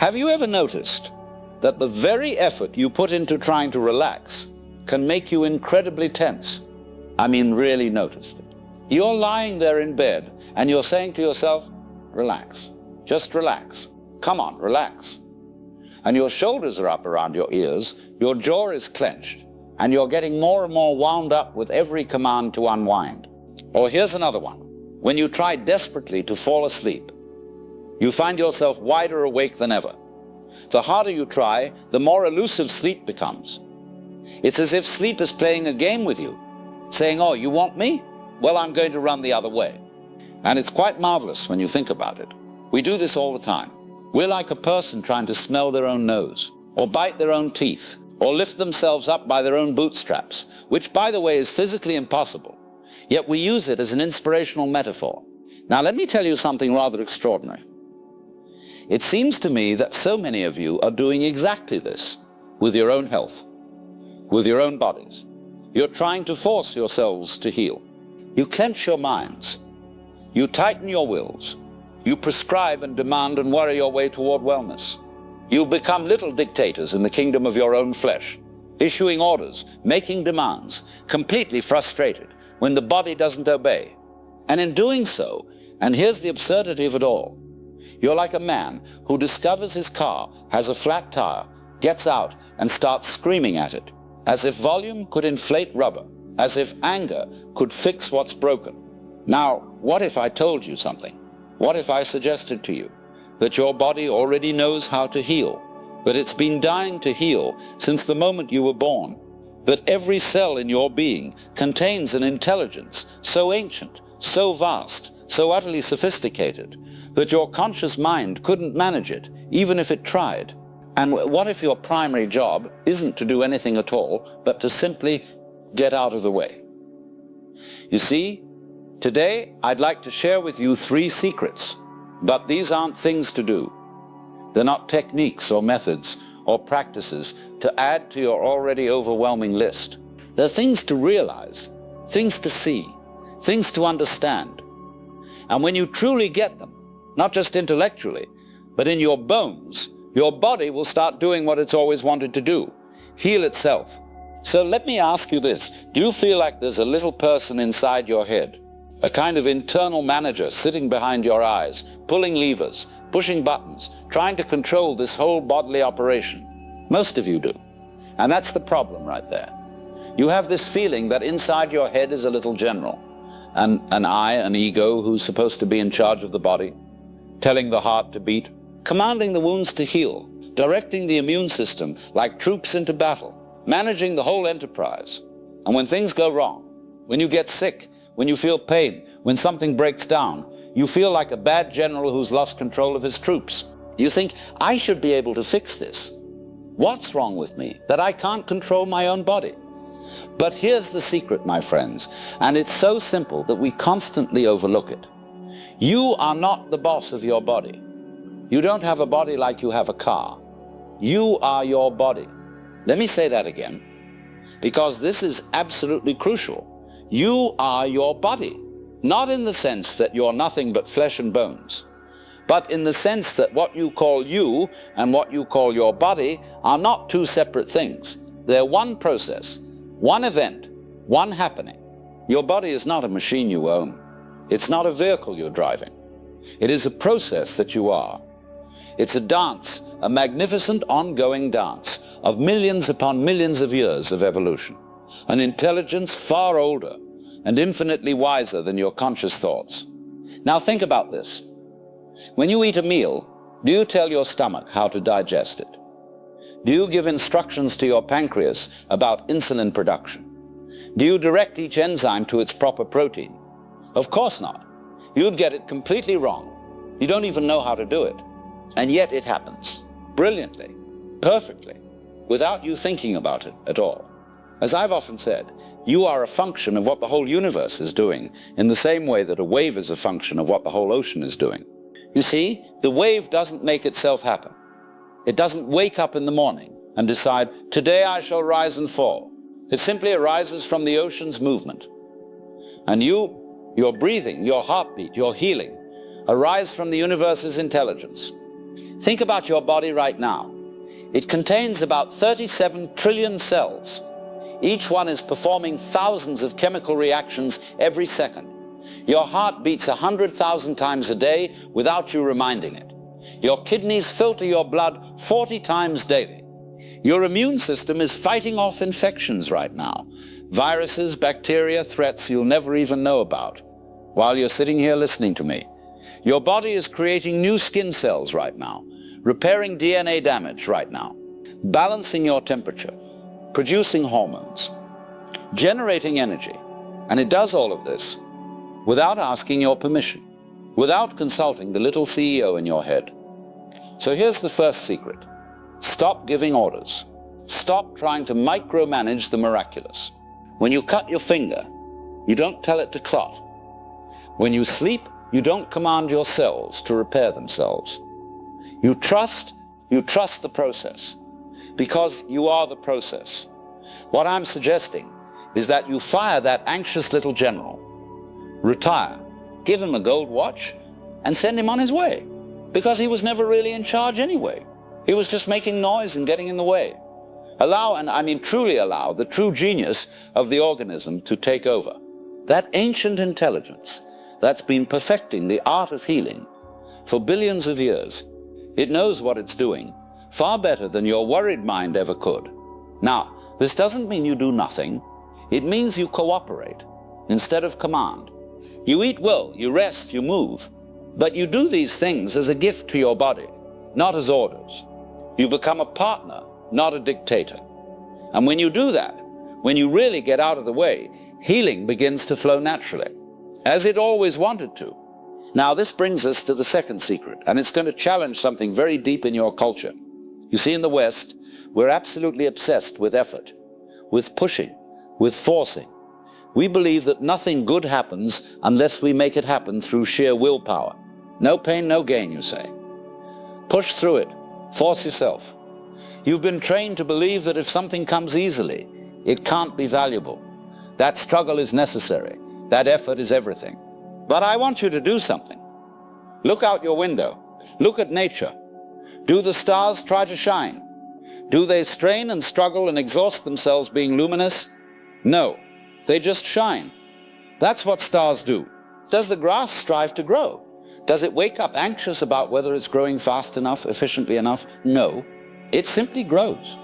Have you ever noticed that the very effort you put into trying to relax can make you incredibly tense? I mean, really noticed it. You're lying there in bed and you're saying to yourself, relax, just relax. Come on, relax. And your shoulders are up around your ears, your jaw is clenched, and you're getting more and more wound up with every command to unwind. Or here's another one. When you try desperately to fall asleep, you find yourself wider awake than ever. The harder you try, the more elusive sleep becomes. It's as if sleep is playing a game with you, saying, oh, you want me? Well, I'm going to run the other way. And it's quite marvelous when you think about it. We do this all the time. We're like a person trying to smell their own nose, or bite their own teeth, or lift themselves up by their own bootstraps, which, by the way, is physically impossible. Yet we use it as an inspirational metaphor. Now, let me tell you something rather extraordinary. It seems to me that so many of you are doing exactly this with your own health, with your own bodies. You're trying to force yourselves to heal. You clench your minds. You tighten your wills. You prescribe and demand and worry your way toward wellness. You become little dictators in the kingdom of your own flesh, issuing orders, making demands, completely frustrated when the body doesn't obey. And in doing so, and here's the absurdity of it all, you're like a man who discovers his car has a flat tire, gets out and starts screaming at it, as if volume could inflate rubber, as if anger could fix what's broken. Now, what if I told you something? What if I suggested to you that your body already knows how to heal, that it's been dying to heal since the moment you were born, that every cell in your being contains an intelligence so ancient, so vast, so utterly sophisticated, that your conscious mind couldn't manage it, even if it tried? And what if your primary job isn't to do anything at all, but to simply get out of the way? You see, today I'd like to share with you 3 secrets, but these aren't things to do. They're not techniques or methods or practices to add to your already overwhelming list. They're things to realize, things to see, things to understand. And when you truly get them, not just intellectually, but in your bones, your body will start doing what it's always wanted to do, heal itself. So let me ask you this. Do you feel like there's a little person inside your head, a kind of internal manager sitting behind your eyes, pulling levers, pushing buttons, trying to control this whole bodily operation? Most of you do. And that's the problem right there. You have this feeling that inside your head is a little general, an I, an ego who's supposed to be in charge of the body, telling the heart to beat, commanding the wounds to heal, directing the immune system like troops into battle, managing the whole enterprise. And when things go wrong, when you get sick, when you feel pain, when something breaks down, you feel like a bad general who's lost control of his troops. You think, I should be able to fix this. What's wrong with me that I can't control my own body? But here's the secret, my friends, and it's so simple that we constantly overlook it. You are not the boss of your body. You don't have a body like you have a car. You are your body. Let me say that again, because this is absolutely crucial. You are your body, not in the sense that you're nothing but flesh and bones, but in the sense that what you call you and what you call your body are not 2 separate things. They're one process, one event, one happening. Your body is not a machine you own. It's not a vehicle you're driving. It is a process that you are. It's a dance, a magnificent ongoing dance of millions upon millions of years of evolution. An intelligence far older and infinitely wiser than your conscious thoughts. Now think about this. When you eat a meal, do you tell your stomach how to digest it? Do you give instructions to your pancreas about insulin production? Do you direct each enzyme to its proper protein? Of course not. You'd get it completely wrong. You don't even know how to do it. And yet it happens. Brilliantly. Perfectly. Without you thinking about it at all. As I've often said, you are a function of what the whole universe is doing, in the same way that a wave is a function of what the whole ocean is doing. You see, the wave doesn't make itself happen. It doesn't wake up in the morning and decide, today I shall rise and fall. It simply arises from the ocean's movement. And your breathing, your heartbeat, your healing, arise from the universe's intelligence. Think about your body right now. It contains about 37 trillion cells. Each one is performing thousands of chemical reactions every second. Your heart beats 100,000 times a day without you reminding it. Your kidneys filter your blood 40 times daily. Your immune system is fighting off infections right now. Viruses, bacteria, threats you'll never even know about while you're sitting here listening to me. Your body is creating new skin cells right now, repairing DNA damage right now, balancing your temperature, producing hormones, generating energy. And it does all of this without asking your permission, without consulting the little CEO in your head. So here's the first secret. Stop giving orders. Stop trying to micromanage the miraculous. When you cut your finger, you don't tell it to clot. When you sleep, you don't command your cells to repair themselves. You trust the process, because you are the process. What I'm suggesting is that you fire that anxious little general, retire, give him a gold watch, and send him on his way, because he was never really in charge anyway. He was just making noise and getting in the way. Allow, and I mean truly allow, the true genius of the organism to take over. That ancient intelligence that's been perfecting the art of healing for billions of years. It knows what it's doing far better than your worried mind ever could. Now, this doesn't mean you do nothing. It means you cooperate instead of command. You eat well, you rest, you move, but you do these things as a gift to your body, not as orders. You become a partner, not a dictator. And when you do that, when you really get out of the way, healing begins to flow naturally, as it always wanted to. Now, this brings us to the second secret, and it's going to challenge something very deep in your culture. You see, in the West, we're absolutely obsessed with effort, with pushing, with forcing. We believe that nothing good happens unless we make it happen through sheer willpower. No pain, no gain, you say. Push through it. Force yourself. You've been trained to believe that if something comes easily, it can't be valuable. That struggle is necessary. That effort is everything. But I want you to do something. Look out your window. Look at nature. Do the stars try to shine? Do they strain and struggle and exhaust themselves being luminous? No, they just shine. That's what stars do. Does the grass strive to grow? Does it wake up anxious about whether it's growing fast enough, efficiently enough? No, it simply grows,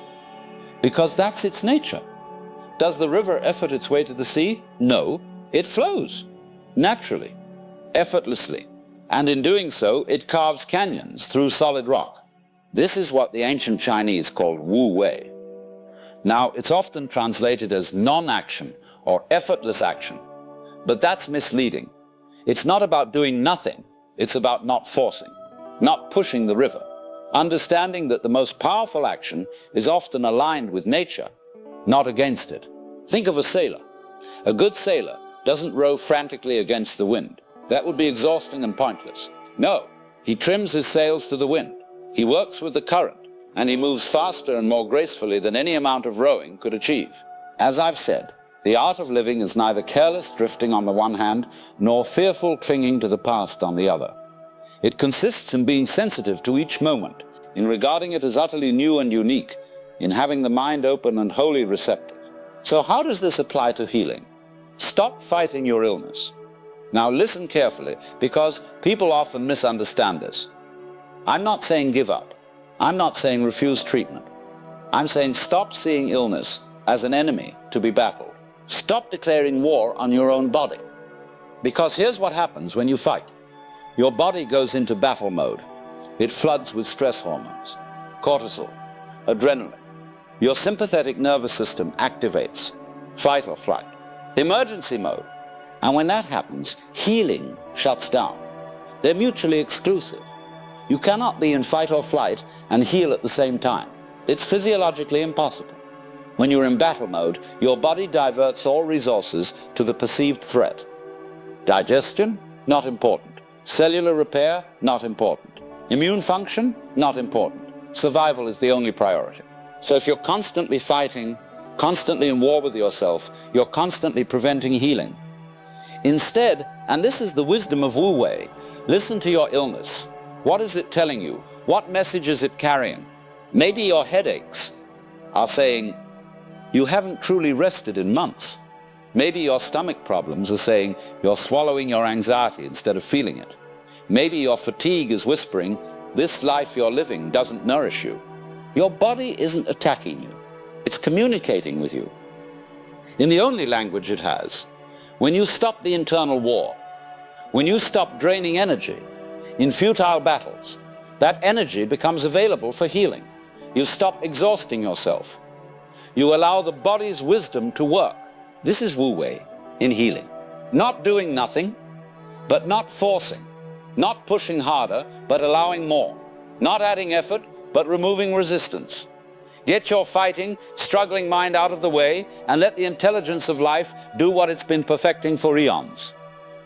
because that's its nature. Does the river effort its way to the sea? No, it flows, naturally, effortlessly. And in doing so, it carves canyons through solid rock. This is what the ancient Chinese called Wu Wei. Now, it's often translated as non-action or effortless action, but that's misleading. It's not about doing nothing. It's about not forcing, not pushing the river, understanding that the most powerful action is often aligned with nature, not against it. Think of a sailor. A good sailor doesn't row frantically against the wind. That would be exhausting and pointless. No, he trims his sails to the wind. He works with the current, and he moves faster and more gracefully than any amount of rowing could achieve. As I've said, the art of living is neither careless drifting on the one hand, nor fearful clinging to the past on the other. It consists in being sensitive to each moment, in regarding it as utterly new and unique, in having the mind open and wholly receptive. So how does this apply to healing? Stop fighting your illness. Now listen carefully, because people often misunderstand this. I'm not saying give up. I'm not saying refuse treatment. I'm saying stop seeing illness as an enemy to be battled. Stop declaring war on your own body. Because here's what happens when you fight. Your body goes into battle mode. It floods with stress hormones, cortisol, adrenaline. Your sympathetic nervous system activates, fight or flight, emergency mode. And when that happens, healing shuts down. They're mutually exclusive. You cannot be in fight or flight and heal at the same time. It's physiologically impossible. When you're in battle mode, your body diverts all resources to the perceived threat. Digestion, not important. Cellular repair, not important. Immune function, not important. Survival is the only priority. So if you're constantly fighting, constantly in war with yourself, you're constantly preventing healing. Instead, and this is the wisdom of Wu Wei, listen to your illness. What is it telling you? What message is it carrying? Maybe your headaches are saying, you haven't truly rested in months. Maybe your stomach problems are saying you're swallowing your anxiety instead of feeling it. Maybe your fatigue is whispering, this life you're living doesn't nourish you. Your body isn't attacking you. It's communicating with you in the only language it has. When you stop the internal war, when you stop draining energy in futile battles, that energy becomes available for healing. You stop exhausting yourself. You allow the body's wisdom to work. This is Wu Wei in healing. Not doing nothing, but not forcing. Not pushing harder, but allowing more. Not adding effort, but removing resistance. Get your fighting, struggling mind out of the way and let the intelligence of life do what it's been perfecting for eons.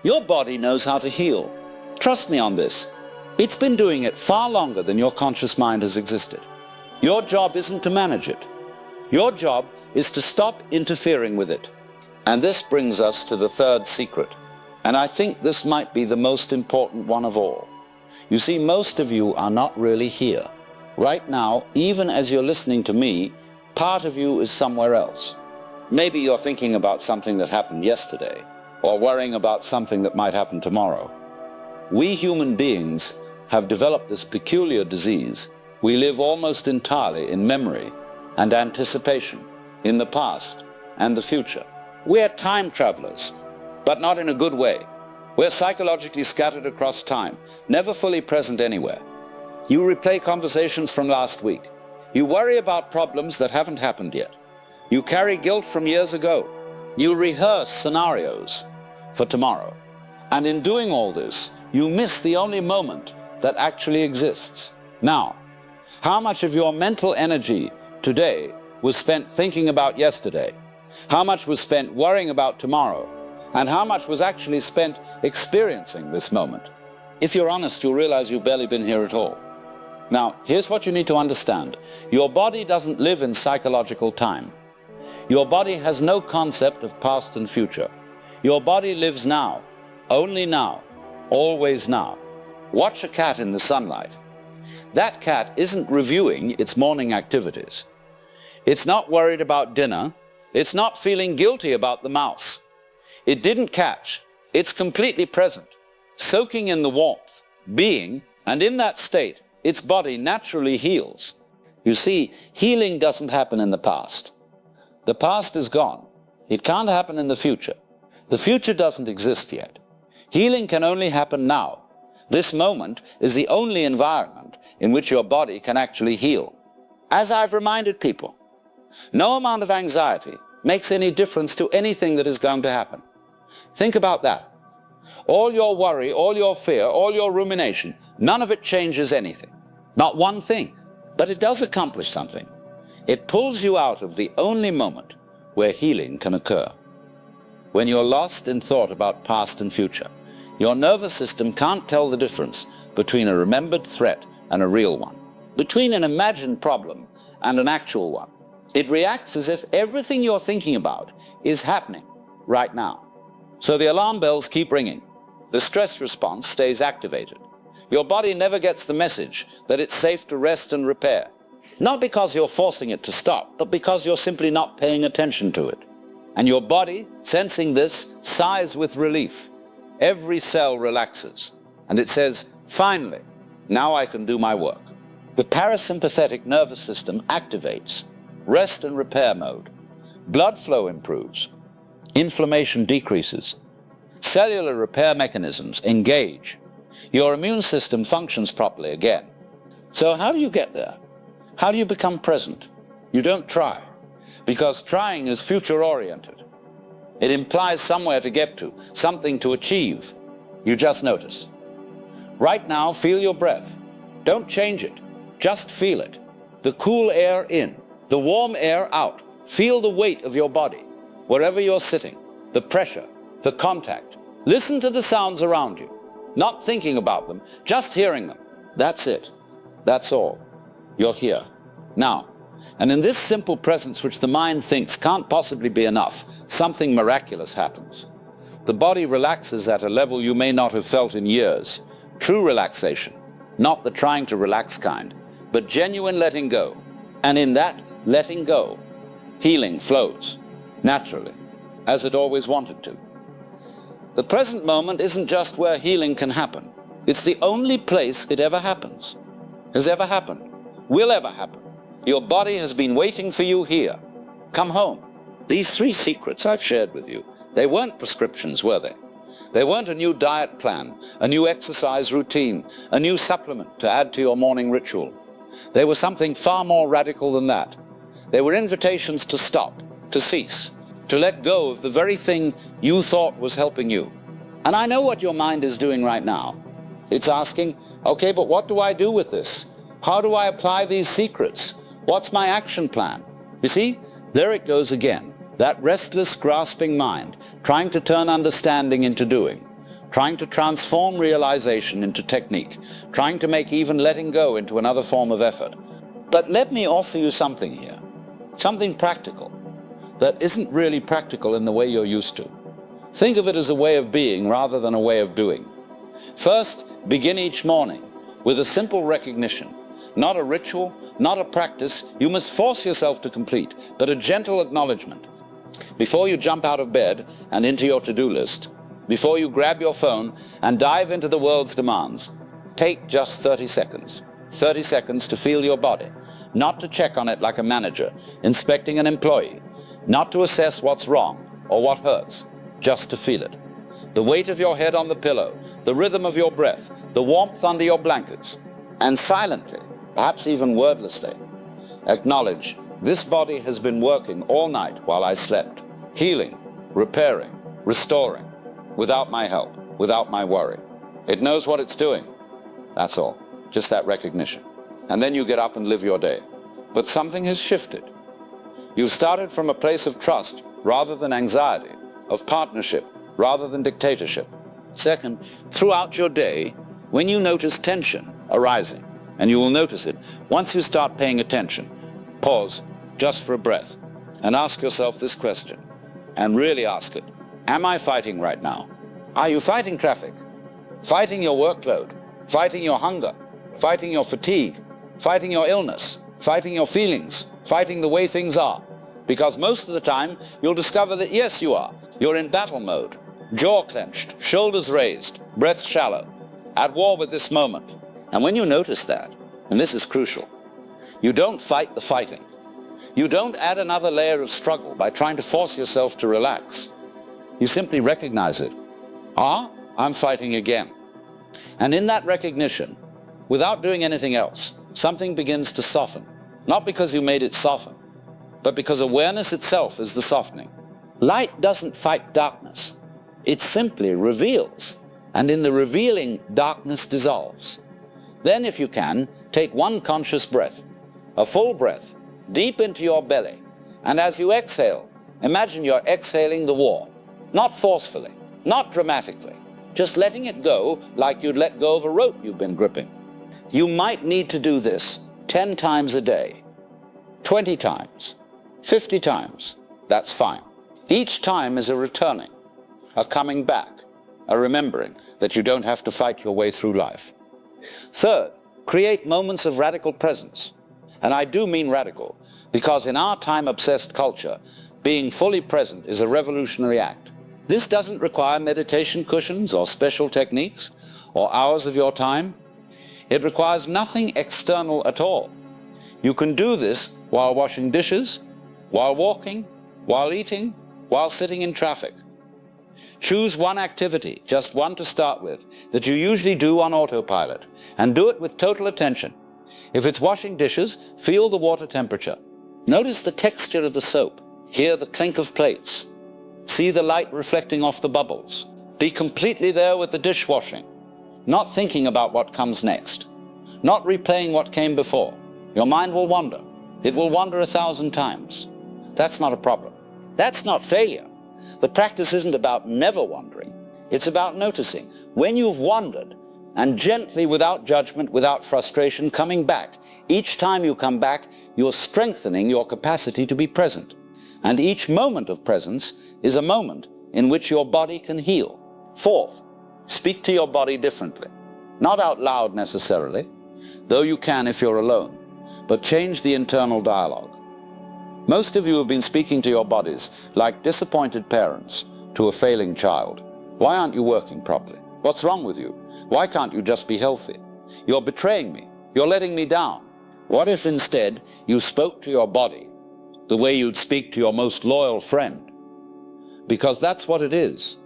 Your body knows how to heal. Trust me on this. It's been doing it far longer than your conscious mind has existed. Your job isn't to manage it. Your job is to stop interfering with it. And this brings us to the third secret. And I think this might be the most important one of all. You see, most of you are not really here. Right now, even as you're listening to me, part of you is somewhere else. Maybe you're thinking about something that happened yesterday, or worrying about something that might happen tomorrow. We human beings have developed this peculiar disease. We live almost entirely in memory and anticipation, in the past and the future. We're time travelers, but not in a good way. We're psychologically scattered across time, never fully present anywhere. You replay conversations from last week. You worry about problems that haven't happened yet. You carry guilt from years ago. You rehearse scenarios for tomorrow. And in doing all this, you miss the only moment that actually exists. Now, how much of your mental energy today was spent thinking about yesterday? How much was spent worrying about tomorrow? And how much was actually spent experiencing this moment? If you're honest, you'll realize you've barely been here at all. Now, here's what you need to understand. Your body doesn't live in psychological time. Your body has no concept of past and future. Your body lives now, only now, always now. Watch a cat in the sunlight. That cat isn't reviewing its morning activities. It's not worried about dinner. It's not feeling guilty about the mouse. It didn't catch. It's completely present, soaking in the warmth, being, and in that state, its body naturally heals. You see, healing doesn't happen in the past. The past is gone. It can't happen in the future. The future doesn't exist yet. Healing can only happen now. This moment is the only environment in which your body can actually heal. As I've reminded people, no amount of anxiety makes any difference to anything that is going to happen. Think about that. All your worry, all your fear, all your rumination, none of it changes anything. Not one thing. But it does accomplish something. It pulls you out of the only moment where healing can occur. When you're lost in thought about past and future, your nervous system can't tell the difference between a remembered threat and a real one, between an imagined problem and an actual one. It reacts as if everything you're thinking about is happening right now. So the alarm bells keep ringing. The stress response stays activated. Your body never gets the message that it's safe to rest and repair. Not because you're forcing it to stop, but because you're simply not paying attention to it. And your body, sensing this, sighs with relief. Every cell relaxes, and it says, finally, now I can do my work. The parasympathetic nervous system activates, rest and repair mode. Blood flow improves. Inflammation decreases. Cellular repair mechanisms engage. Your immune system functions properly again. So how do you get there? How do you become present? You don't try, because trying is future-oriented. It implies somewhere to get to, something to achieve. You just notice. Right now, feel your breath. Don't change it. Just feel it. The cool air in, the warm air out. Feel the weight of your body, wherever you're sitting, the pressure, the contact. Listen to the sounds around you, not thinking about them, just hearing them. That's it. That's all. You're here, now. And in this simple presence which the mind thinks can't possibly be enough, something miraculous happens. The body relaxes at a level you may not have felt in years. True relaxation. not the trying to relax kind, but genuine letting go. And in that letting go, healing flows naturally, as it always wanted to. The present moment isn't just where healing can happen. It's the only place it ever happens, has ever happened, will ever happen. Your body has been waiting for you here. Come home. These 3 secrets I've shared with you, they weren't prescriptions, were they? They weren't a new diet plan, a new exercise routine, a new supplement to add to your morning ritual. They were something far more radical than that. They were invitations to stop, to cease, to let go of the very thing you thought was helping you. And I know what your mind is doing right now. It's asking, okay, but what do I do with this? How do I apply these secrets? What's my action plan? You see, there it goes again. That restless, grasping mind, trying to turn understanding into doing, trying to transform realization into technique, trying to make even letting go into another form of effort. But let me offer you something here, something practical, that isn't really practical in the way you're used to. Think of it as a way of being rather than a way of doing. First, begin each morning with a simple recognition, not a ritual, not a practice you must force yourself to complete, but a gentle acknowledgement. Before you jump out of bed and into your to-do list, before you grab your phone and dive into the world's demands, take just 30 seconds. 30 seconds to feel your body, not to check on it like a manager inspecting an employee, not to assess what's wrong or what hurts, just to feel it. The weight of your head on the pillow, the rhythm of your breath, the warmth under your blankets, and silently, perhaps even wordlessly, acknowledge this body has been working all night while I slept, healing, repairing, restoring, without my help, without my worry. It knows what it's doing. That's all, just that recognition. And then you get up and live your day. But something has shifted. You've started from a place of trust rather than anxiety, of partnership rather than dictatorship. Second, throughout your day, when you notice tension arising, and you will notice it once you start paying attention, pause just for a breath and ask yourself this question, and really ask it. Am I fighting right now? Are you fighting traffic? Fighting your workload? Fighting your hunger? Fighting your fatigue? Fighting your illness? Fighting your feelings? Fighting the way things are? Because most of the time you'll discover that yes, you are. You're in battle mode, jaw clenched, shoulders raised, breath shallow, at war with this moment. And when you notice that, and this is crucial, you don't fight the fighting. You don't add another layer of struggle by trying to force yourself to relax. You simply recognize it. I'm fighting again. And in that recognition, without doing anything else, something begins to soften. Not because you made it soften, but because awareness itself is the softening. Light doesn't fight darkness. It simply reveals. And in the revealing, darkness dissolves. Then, if you can, take one conscious breath, a full breath, deep into your belly. And as you exhale, imagine you're exhaling the war. Not forcefully, not dramatically, just letting it go like you'd let go of a rope you've been gripping. You might need to do this 10 times a day, 20 times, 50 times. That's fine. Each time is a returning, a coming back, a remembering that you don't have to fight your way through life. Third, create moments of radical presence. And I do mean radical, because in our time-obsessed culture, being fully present is a revolutionary act. This doesn't require meditation cushions or special techniques or hours of your time. It requires nothing external at all. You can do this while washing dishes, while walking, while eating, while sitting in traffic. Choose one activity, just one to start with, that you usually do on autopilot, and do it with total attention. If it's washing dishes, feel the water temperature. Notice the texture of the soap. Hear the clink of plates. See the light reflecting off the bubbles. Be completely there with the dishwashing, not thinking about what comes next, not replaying what came before. Your mind will wander. It will wander 1,000 times. That's not a problem. That's not failure. The practice isn't about never wandering. It's about noticing when you've wandered, and gently, without judgment, without frustration, coming back. Each time you come back, you're strengthening your capacity to be present. And each moment of presence is a moment in which your body can heal. Fourth, speak to your body differently. Not out loud necessarily, though you can if you're alone, but change the internal dialogue. Most of you have been speaking to your bodies like disappointed parents to a failing child. Why aren't you working properly? What's wrong with you? Why can't you just be healthy? You're betraying me. You're letting me down. What if instead you spoke to your body the way you'd speak to your most loyal friend? Because that's what it is.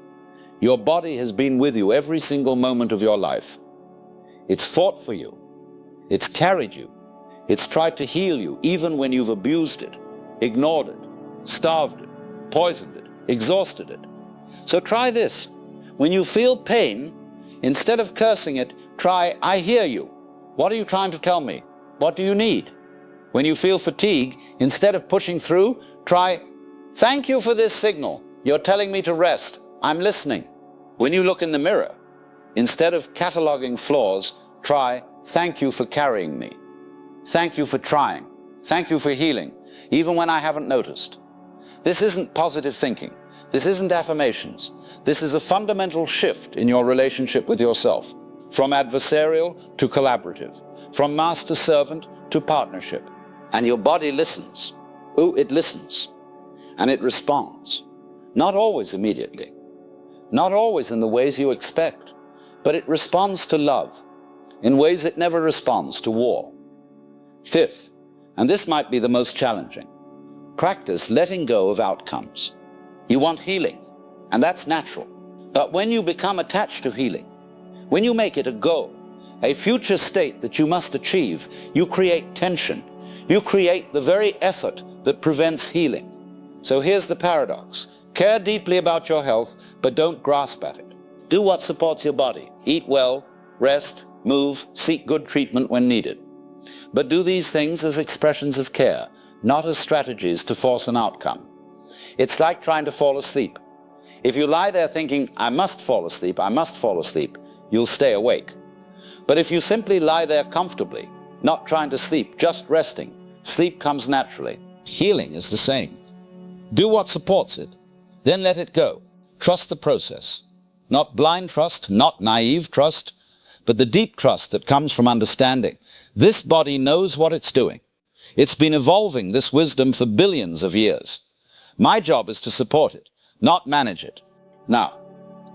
Your body has been with you every single moment of your life. It's fought for you. It's carried you. It's tried to heal you even when you've abused it, ignored it, starved it, poisoned it, exhausted it. So try this. When you feel pain, instead of cursing it, try, I hear you. What are you trying to tell me? What do you need? When you feel fatigue, instead of pushing through, try, thank you for this signal. You're telling me to rest. I'm listening. When you look in the mirror, instead of cataloging flaws, try, thank you for carrying me. Thank you for trying. Thank you for healing, even when I haven't noticed. This isn't positive thinking. This isn't affirmations. This is a fundamental shift in your relationship with yourself, from adversarial to collaborative, from master-servant to partnership. And your body listens. Oh, it listens. And it responds. Not always immediately. Not always in the ways you expect. But it responds to love in ways it never responds to war. Fifth, and this might be the most challenging, practice letting go of outcomes. You want healing, and that's natural. But when you become attached to healing, when you make it a goal, a future state that you must achieve, you create tension. You create the very effort that prevents healing. So here's the paradox. Care deeply about your health, but don't grasp at it. Do what supports your body. Eat well, rest, move, seek good treatment when needed. But do these things as expressions of care, not as strategies to force an outcome. It's like trying to fall asleep. If you lie there thinking, I must fall asleep, you'll stay awake. But if you simply lie there comfortably, not trying to sleep, just resting, sleep comes naturally. Healing is the same. Do what supports it, then let it go. Trust the process. Not blind trust, not naive trust, but the deep trust that comes from understanding. This body knows what it's doing. It's been evolving this wisdom for billions of years. My job is to support it, not manage it. Now,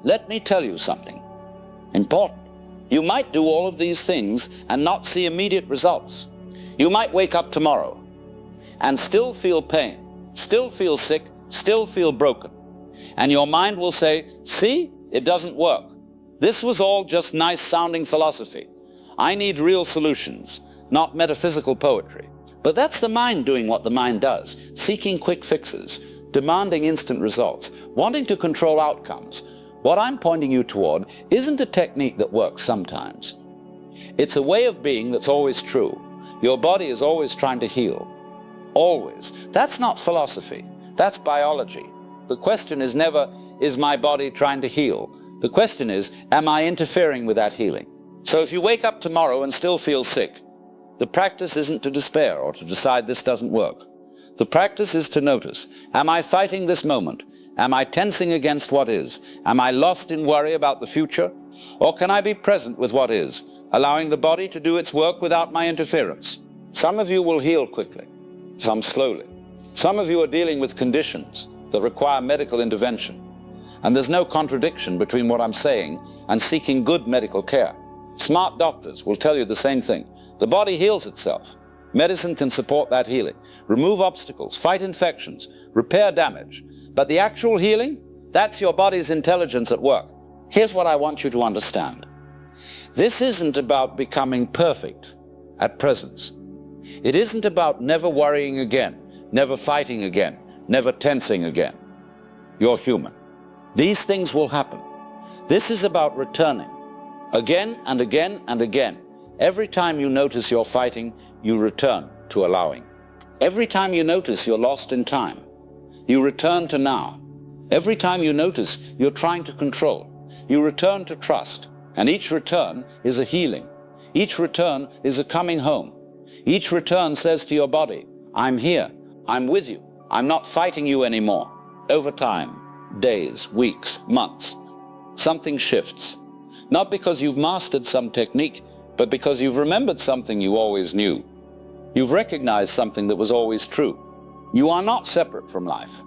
let me tell you something important. You might do all of these things and not see immediate results. You might wake up tomorrow and still feel pain, still feel sick, still feel broken. And your mind will say, see, it doesn't work. This was all just nice sounding philosophy. I need real solutions, not metaphysical poetry. But that's the mind doing what the mind does, seeking quick fixes, demanding instant results, wanting to control outcomes. What I'm pointing you toward isn't a technique that works sometimes. It's a way of being that's always true. Your body is always trying to heal. Always. That's not philosophy. That's biology. The question is never, is my body trying to heal? The question is, am I interfering with that healing? So if you wake up tomorrow and still feel sick, the practice isn't to despair or to decide this doesn't work. The practice is to notice, am I fighting this moment? Am I tensing against what is? Am I lost in worry about the future? Or can I be present with what is, allowing the body to do its work without my interference? Some of you will heal quickly, some slowly. Some of you are dealing with conditions that require medical intervention. And there's no contradiction between what I'm saying and seeking good medical care. Smart doctors will tell you the same thing. The body heals itself. Medicine can support that healing, remove obstacles, fight infections, repair damage. But the actual healing, that's your body's intelligence at work. Here's what I want you to understand. This isn't about becoming perfect at presence. It isn't about never worrying again, never fighting again, never tensing again. You're human. These things will happen. This is about returning. Again and again and again. Every time you notice you're fighting, you return to allowing. Every time you notice you're lost in time, you return to now. Every time you notice you're trying to control, you return to trust. And each return is a healing. Each return is a coming home. Each return says to your body, I'm here, I'm with you, I'm not fighting you anymore. Over time, days, weeks, months, something shifts. Not because you've mastered some technique, but because you've remembered something you always knew. You've recognized something that was always true. You are not separate from life.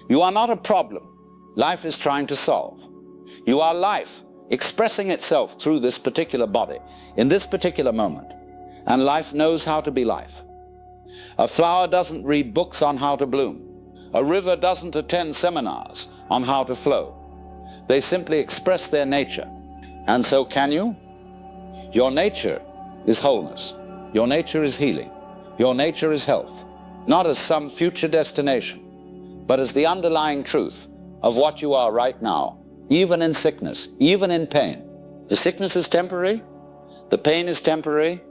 You are not a problem life is trying to solve. You are life expressing itself through this particular body, in this particular moment. And life knows how to be life. A flower doesn't read books on how to bloom. A river doesn't attend seminars on how to flow. They simply express their nature. And so can you? Your nature is wholeness. Your nature is healing. Your nature is health. Not as some future destination, but as the underlying truth of what you are right now, even in sickness, even in pain. The sickness is temporary, the pain is temporary,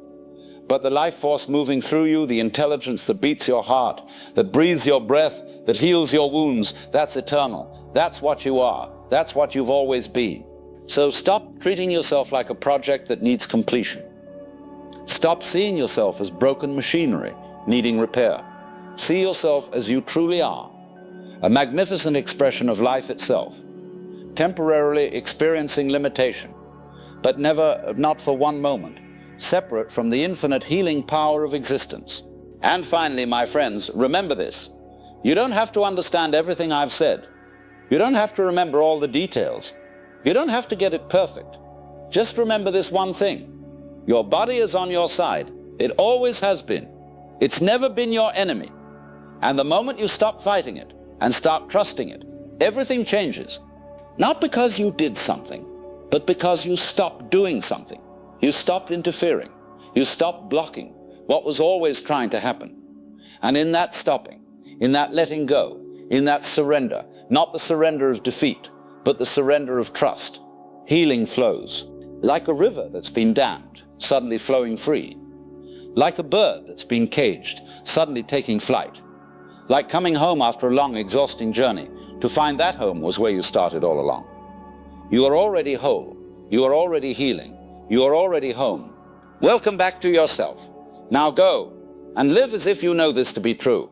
but the life force moving through you, the intelligence that beats your heart, that breathes your breath, that heals your wounds, that's eternal. That's what you are. That's what you've always been. So stop treating yourself like a project that needs completion. Stop seeing yourself as broken machinery needing repair. See yourself as you truly are, a magnificent expression of life itself, temporarily experiencing limitation, but never, not for one moment, separate from the infinite healing power of existence. And finally, my friends, remember this. You don't have to understand everything I've said. You don't have to remember all the details. You don't have to get it perfect. Just remember this one thing. Your body is on your side. It always has been. It's never been your enemy. And the moment you stop fighting it and start trusting it, everything changes. Not because you did something, but because you stopped doing something. You stopped interfering. You stopped blocking what was always trying to happen. And in that stopping, in that letting go, in that surrender, not the surrender of defeat, but the surrender of trust, healing flows. Like a river that's been dammed, suddenly flowing free. Like a bird that's been caged, suddenly taking flight. Like coming home after a long, exhausting journey, to find that home was where you started all along. You are already whole. You are already healing. You are already home. Welcome back to yourself. Now go and live as if you know this to be true.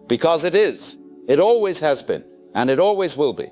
Because it is. It always has been, and it always will be.